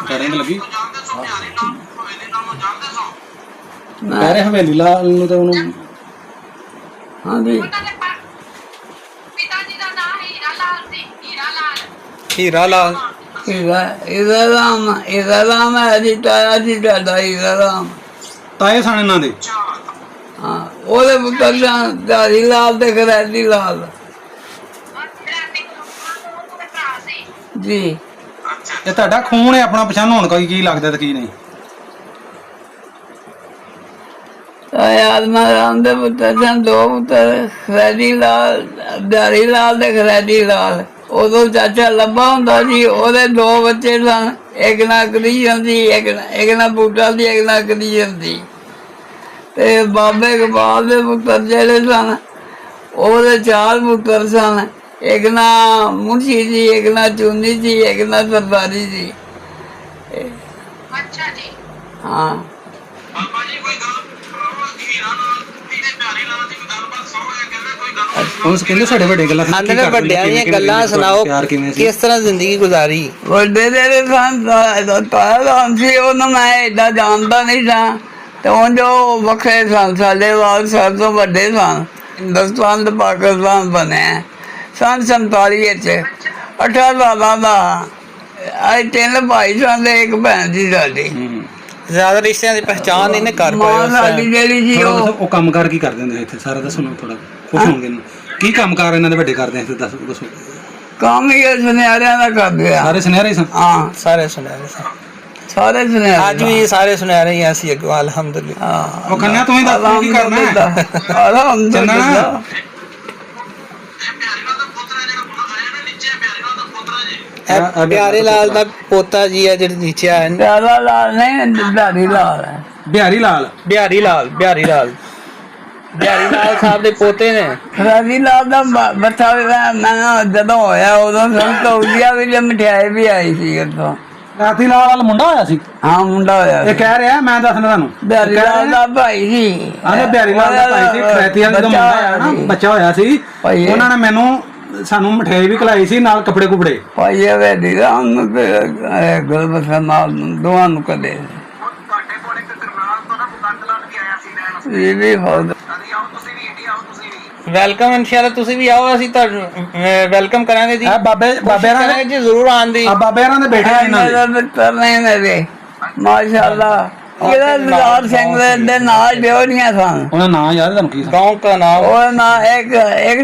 ਕਰਨ ਲੱਗੀ ਕਹਿ ਰਹੇ ਹਵੇਲੀ ਲਾਲ ਨੂੰ ਤੇ ਉਹਨੂੰ ਹਾਂਜੀ ਪਿਤਾ ਜੀ ਦਾ ਨਾਮ ਹੀਰਾ ਲਾਲ ਸੀ। ਹੀਰਾ ਲਾਲ ਹੀਰਾ ਲਾਲ ਇਹਦਾ ਨਾਮ ਹੈ ਜੀ ਤਾਇਆ ਜੀ ਤੁਹਾਡਾ ਇਹਦਾ ਨਾਮ ਤਾਏ ਸਾਣੇ ਨਾਂ ਦੇ ਹਾਂ ਉਹਦੇ ਪੁੱਤਰ ਧਾਰੀ ਲਾਲ ਤੇ ਖਰੈਦੀ ਲਾਲ ਭਰਾ ਸੀ। ਜੀ ਇਹ ਤੁਹਾਡਾ ਖੂਨ ਹੈ ਆਪਣਾ ਪਛਾਣ ਹੋਣ ਕੋਈ ਕੀ ਲੱਗਦਾ ਤੇ ਕੀ ਨਹੀਂ ਆਦਮਾ ਰਾਮ ਦੇ ਪੁੱਤਰ ਸਨ ਦੋ ਪੁੱਤਰ ਖਰੈਦੀ ਲਾਲ ਧਾਰੀ ਲਾਲ ਤੇ ਖਰੈਦੀ ਲਾਲ ਉਦੋਂ ਚਾਚਾ ਲੱਭਾ ਹੁੰਦਾ ਸੀ ਉਹਦੇ ਦੋ ਬੱਚੇ ਸਨ ਇੱਕ ਨਾ ਕ੍ਰਿਸ਼ਨ ਸੀ ਇੱਕ ਨਾ ਬੂਟਾ ਸੀ ਇੱਕ ਨਾ ਕ੍ਰਿਸ਼ਨ ਸੀ ਤੇ ਬਾਬੇ ਇਕਬਾਲ ਦੇ ਪੁੱਤਰ ਜਿਹੜੇ ਸਨ ਉਹਦੇ ਚਾਰ ਪੁੱਤਰ ਸਨ ਇੱਕ ਨਾ ਮੁਨਸ਼ੀ ਸੀ ਇੱਕ ਨਾ ਚੂਨੀ ਸੀ ਇੱਕ ਨਾ ਸਰਦਾਰੀ ਸੀ ਅੱਛਾ ਜੀ। ਹਾਂ ਬਾਬਾ ਜੀ ਕੋਈ ਗੱਲ ਹੀਰਾ ਲਾਲ ਤੇ ਪਿਆਰੇ ਲਾਲ ਦੀ ਕੋਈ ਗੱਲਬਾਤ ਸੁਣੋ ਕਹਿੰਦੇ ਕੋਈ ਗੱਲ ਹੁਣ ਕਹਿੰਦੇ ਸਾਡੇ ਵੱਡੇ ਗੱਲਾਂ ਆਂਦੇ ਨੇ ਵੱਡਿਆਂ ਦੀਆਂ ਗੱਲਾਂ ਸੁਣਾਓ ਕਿਸ ਤਰ੍ਹਾਂ ਜ਼ਿੰਦਗੀ ਗੁਜ਼ਾਰੀ। ਵੱਡੇ ਜਿਹੜੇ ਸਨ ਤਾਇਆ ਸੀ ਉਹਨੂੰ ਮੈਂ ਏਦਾਂ ਜਾਣਦਾ ਨਹੀਂ ਸਾਂ ਤੇ ਉਹ ਜੋ ਵੱਖਰੇ ਸਨ ਸਾਡੇ ਬਾਅਦ ਸਭ ਤੋਂ ਵੱਡੇ ਸਨ ਹਿੰਦੁਸਤਾਨ ਤੇ ਪਾਕਿਸਤਾਨ ਬਣਿਆ ਸੰਨ 47 ਵਿੱਚ 18 ਸਾਲਾਂ ਦਾ ਅੱਜ ਤਿੰਨ ਭਾਈ ਸਨ ਤੇ ਇੱਕ ਭੈਣ ਸੀ ਸਾਡੀ ਜ਼ਿਆਦਾ ਰਿਸ਼ਤਿਆਂ ਦੀ ਪਹਿਚਾਣ ਨਹੀਂ ਨੇ ਕਰ ਮਾਂ ਪਾਏ ਸਾਡੀ ਜਿਹੜੀ ਸੀ ਉਹ ਕੰਮਕਾਰ ਕੀ ਕਰਦੇ ਹੁੰਦੇ ਇੱਥੇ ਸਾਰਾ ਦੱਸੋ ਨਾ ਥੋੜਾ ਖੁਸ਼ ਹੋਣਗੇ ਨਾ ਕੀ ਕੰਮਕਾਰ ਇਹਨਾਂ ਦੇ ਵੱਡੇ ਕਰਦੇ ਆ ਦੱਸੋ ਦੱਸੋ ਕੰਮ ਹੀ ਇਹ ਸੁਨਿਆਰਿਆਂ ਦਾ ਕਰਦੇ ਆ ਸਾਰੇ ਸੁਨਹਿਰੇ ਹੀ ਸਨ ਹਾਂ ਸਾਰੇ ਸੁਨਹਿਰੇ ਸਨ। ਸਾਰੇ ਸੁਨਿਆਰੇ ਅੱਜ ਵੀ ਸਾਰੇ ਸੁਨਹਿਰੇ ਹੀ ਆ ਅਸੀਂ ਅੱਗੋਂ ਅਲਹਮਦੁਲਿਲਾ। ਹਾਂ ਉਹ ਕੰਨਿਆ ਤੂੰ ਹੀ ਦੱਸ ਤੂੰ ਕੀ ਕਰਨਾ ਹੈ ਅਲਹਮਦੁਲਿਲਾ ਪਿਆਰੇ ਲਾਲ ਦਾ ਪੁੱਤਰ ਹੈ ਜਿਹੜਾ ਆਇਆ ਨਾ ਨੀਚੇ ਪਿਆਰੇ ਲਾਲ ਦਾ ਪੁੱਤਰ ਹੈ ਜੀ। ਇਹ ਪਿਆਰੇ ਲਾਲ ਦਾ ਪੋਤਾ ਜੀ ਆ ਜਿਹੜੇ ਨੀਚੇ ਆਏ ਨੇ ਪਿਆਰਾ ਲਾਲ ਨਹੀਂ ਧਾਰੀ ਲਾਲ ਹੈ ਬਿਹਾਰੀ ਲਾਲ ਬਿਹਾਰੀ ਲਾਲ ਸਾਹਿਬ ਦੇ ਪੋਤੇ ਨੇ। ਰਾਜੀ ਲਾਲ ਦਾ ਬੱਚਾ ਮੈਂ ਜਦੋਂ ਹੋਇਆ ਉਦੋਂ ਸਭ ਤੋਂ ਵਧੀਆ ਵੀ ਮਠਿਆਈ ਵੀ ਆਈ ਸੀ ਉੱਥੋਂ ਰਾਤੀ ਲਾਲ ਵਾਲਾ ਮੁੰਡਾ ਹੋਇਆ ਸੀ ਹਾਂ ਮੁੰਡਾ ਹੋਇਆ ਇਹ ਕਹਿ ਰਿਹਾ ਮੈਂ ਦੱਸਣਾ ਤੁਹਾਨੂੰ ਬਿਹਾਰੀ ਲਾਲ ਦਾ ਭਾਈ ਸੀ ਆਂਦੇ ਬਿਹਾਰੀ ਲਾਲ ਦਾ ਭਾਈ ਸੀ ਖਰੈਤੀ ਵਾਲਾ ਜਦੋਂ ਮੁੰਡਾ ਆਇਆ ਨਾ ਬੱਚਾ ਹੋਇਆ ਸੀ ਉਹਨਾਂ ਨੇ ਸਾਨੂੰ ਮਠਿਆਈ ਵੀ ਖਿਲਾਈ ਸੀ ਨਾਲ ਕੱਪੜੇ ਕੁਪੜੇ ਭਾਈ ਇਹ ਵੇਦੀ ਰਾਮ ਤੇ ਗੁਰਬਖਸ਼ ਨਾਲ ਦੋਵਾਂ ਨੂੰ ਕਦੇ ਤੁਹਾਡੇ ਕੋਲ ਇੱਕ ਕਰਨਾਲ ਤੋਂ ਨਾ ਮੁਕੰਦ ਲਾਲ ਵੀ ਆਇਆ ਸੀ ਲੈਣ ਵਾਸਤੇ। ਇਹ ਵੀ ਬਹੁਤ ਕਦੀ ਆਓ ਤੁਸੀਂ ਵੀ ਇੰਡੀਆ ਆਓ ਤੁਸੀਂ ਵੀ। ਵੈਲਕਮ ਇਨਸ਼ਾਅੱਲਾ ਤੁਸੀਂ ਵੀ ਆਓ ਅਸੀਂ ਤੁਹਾਨੂੰ ਵੈਲਕਮ ਕਰਾਂਗੇ ਜੀ। ਇਹ ਬਾਬੇ ਕਰਾਂਗੇ ਜੀ ਜ਼ਰੂਰ ਆਉਣ ਦੀ। ਬਾਬੇ ਦੇ ਬੇਟੇ ਨੇ ਇਹਨਾਂ ਮੇਰਾ ਮਿੱਤਰ ਨਹੀਂ ਮੇਰੇ ਮਾਸ਼ਾਅੱਲਾ ਇਹਦਾ ਲਾਲ ਸਿੰਘ ਦੇ ਨਾਲ ਬਿਓਰੀਆਂ ਸਨ ਉਹਨਾਂ ਨਾਂ ਯਾਦ ਤੁਹਾਨੂੰ ਕੀ ਸੀ गांव का नाम ਉਹ ਨਾ ਇੱਕ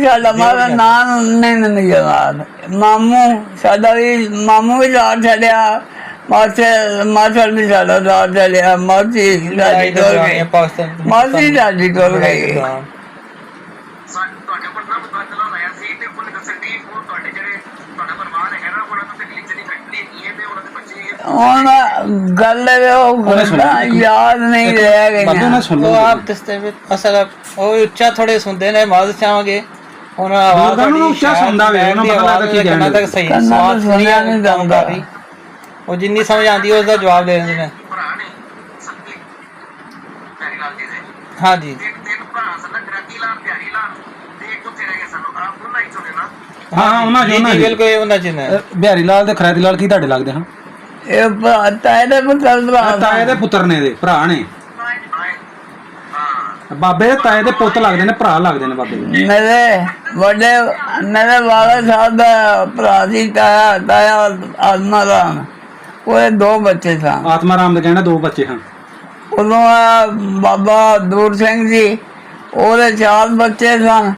ਸਾਡਾ ਮਾਰਾ ਨਾਂ ਨਹੀਂ ਯਾਦ ਮਾਮੂ ਸਾਡਾ ਵੀ ਮਾਮੂ ਵੀ ਲਾਲ ਛੱਡਿਆ ਮਾਸਟਰ ਵੀ ਸਾਡਾ ਲਾਲ ਛੱਡਿਆ ਮਾਸੀ ਸਾਡੀ ਟੁਰ ਗਈ पाकिस्तान ਮਾਸੀ ਸਾਡੀ ਟੁਰ ਗਈ ਤੁਹਾਡੇ ਕੋਲ ਨਾ ਮੁਕੰਦ ਲਾਲ ਆਇਆ ਸੀ ਤੇ ਉਹਨੇ ਦੱਸਿਆ ਕਿ ਉਹ ਤੁਹਾਡੇ ਜਿਹੜੇ ਤੁਹਾਡਾ ਪਰਿਵਾਰ ਹੈ ਨਾ ਉਹਨਾਂ ਤੋਂ ਤਕਲੀਫ ਜਿਹੜੀ ਫੈਕਟਰੀ ਹੈਗੀ ਹੈ ਤੇ ਉਹਨਾਂ ਦੇ ਬੱਚੇ ਹੁਣ ਗੱਲ ਉਹ ਯਾਦ ਨਹੀਂ ਰਹਿ ਬਾਬੂ ਗਈਆਂ ਨੇ ਸੁਣ वो ਲਓ आप दस्तावेज असल वो उच्चा थोड़े सुनते ने माज चाहोगे ਹੁਣ ਲੋਕਾਂ ਨੂੰ ਉੱਚਾ ਸੁਣਦਾ ਵੇ ਉਹਨਾਂ ਪਤਾ ਲੱਗਦਾ ਕੀ ਕੰਨਾਂ ਕਹਿੰਦੇ ਤੱਕ ਸਹੀ ਕੰਨਾਂ ਸਵਾਲ ਤੋਂ ਸੁਣਿਆ ਨਹੀਂ ਜਾਂਦਾ। ਉਹ ਜਿੰਨੀ ਸਮਝ ਆਉਂਦੀ ਉਸ ਦਾ ਜਵਾਬ ਦੇ ਦਿੰਦੇ ਨੇ। ਭਰਾ ਨੇ ਸੱਤੀ ਪਿਆਰੀ ਲਾਲ ਜੀ ਦੇ ਹਾਂਜੀ ਤਿੰਨ ਭਰਾ ਸਨ ਗ੍ਰਾਤੀ ਲਾਲ ਪਿਆਰੀ ਲਾਲ ਤੇ ਇੱਕ ਉੱਥੇ ਰਹਿ ਗਏ ਸਨ ਆਪ ਉਹਨਾਂ ਹੀ ਚੋਣੇ ਨਾ। ਹਾਂ ਉਹਨਾਂ ਜੀ ਜੋਨਾਂ ਬਿਲਕੁਲ ਉਹਨਾਂ ਚ ਨੇ। ਬਿਹਾਰੀ ਲਾਲ ਤੇ ਖਰੈਤੀ ਲਾਲ ਕੀ ਤੁਹਾਡੇ ਲੱਗਦੇ ਹਨ ਇਹ ਤਾਏ ਦੇ ਪੁੱਤਰ ਤਾਏ ਦੇ ਪੁੱਤਰ ਨੇ ਦੇ ਭਰਾ ਨੇ ਹਾਂ ਬਾਬੇ ਦੇ ਤਾਏ ਦੇ ਪੁੱਤ ਲੱਗਦੇ ਨੇ ਭਰਾ ਲੱਗਦੇ ਨੇ ਬਾਬੇ ਦੇ ਮੇਰੇ ਵਾਲਾ ਸਾਹਿਬ ਦਾ ਭਰਾ ਸੀ ਤਾਇਆ ਆਤਮਾ ਰਾਮ ਉਹਦੇ ਦੋ ਬੱਚੇ ਸਨ ਆਤਮਾ ਰਾਮ ਦੇ ਕਹਿੰਦੇ ਦੋ ਬੱਚੇ ਹਨ ਉਦੋਂ ਬਾਬਾ ਦੂਰ ਸਿੰਘ ਜੀ ਉਹਦੇ ਚਾਰ ਬੱਚੇ ਸਨ